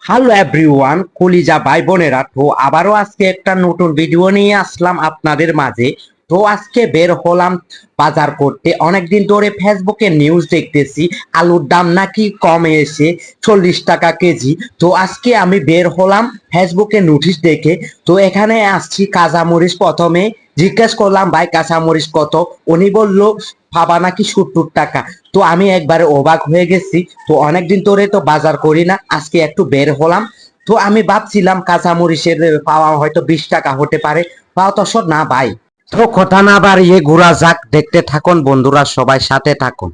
Hello everyone, কলিজা ভাই বোনেরা, তো আবারও আজকে একটা নতুন ভিডিও নিয়ে আসলাম আপনাদের মাঝে। তো আজকে বের হলাম বাজার করতে। অনেকদিন ধরে ফেসবুকে নিউজ দেখতেছি আলুর দাম নাকি কমে এসে 40 টাকা কেজি। তো আজকে আমি বের হলাম ফেসবুকে নোটিশ দেখে। তো এখানে আসছি কাঁচামরিচ, প্রথমে জিজ্ঞেস করলাম ভাই কাঁচামরিচ কত। উনি বললো ভাবা নাকি 70 টাকা। তো আমি একবারে অবাক হয়ে গেছি। তো অনেকদিন ধরে তো বাজার করি না, আজকে একটু বের হলাম। তো আমি ভাবছিলাম কাঁচামরিচের পাওয়া হয়তো 20 টাকা হতে পারে, পাওয়া তো না ভাই। তো কথা না বাড়িয়ে ঘোরা যাক, দেখতে থাকুন বন্ধুরা, সবাই সাথে থাকুন।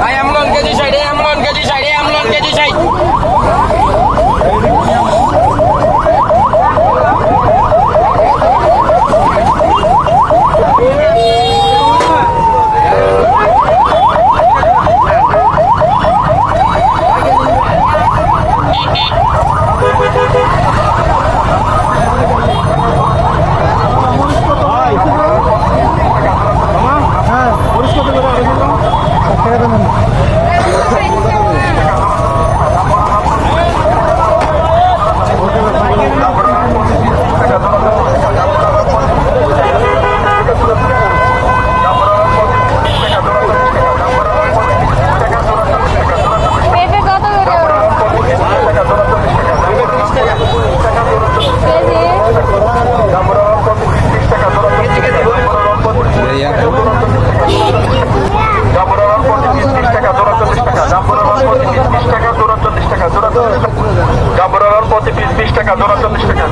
I am on KG side, I am on KG side, I am on KG side. পেঁপে কত করে জাম্বুরার প্রতি পিস 20 টাকা, জোড়া 40 টাকা।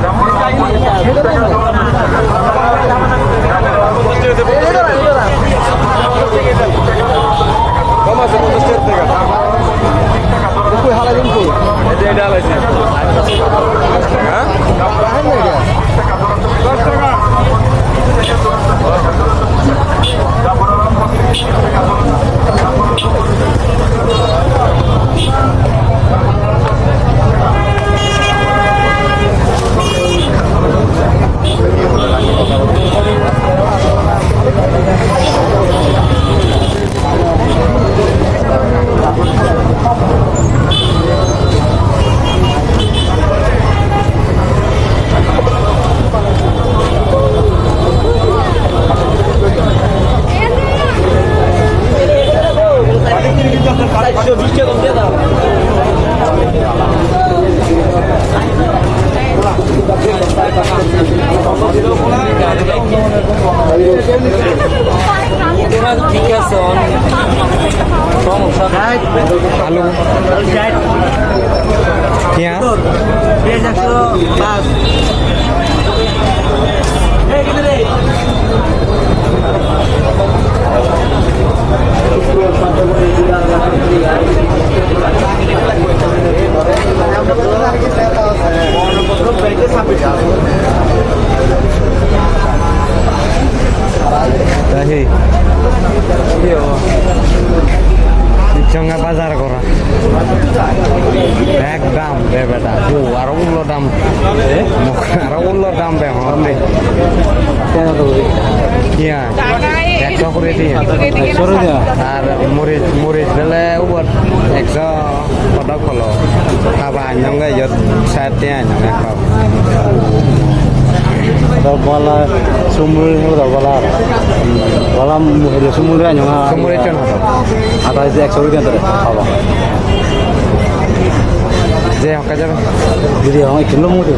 ঠিক আছে আলু, পেঁয়াজ, দহি, সঙ্গে বাজার করা একদম বে বেটা, আরো উল্লো দাম, আরো উল্লো দাম বে হলে পেঁয়াজ 100 করে দিয়ে, আর মরিচ মরিচ দিলে উপর 100 কত হলো খাবা আনঙ্গে সাত দিয়ে আনঙ্গে খাব bala sumur itu bala bala itu sumurnya nyanga sumur itu apa? ada itu ekspor itu ada apa? যে হকা যাবে jadi orang itu lomo itu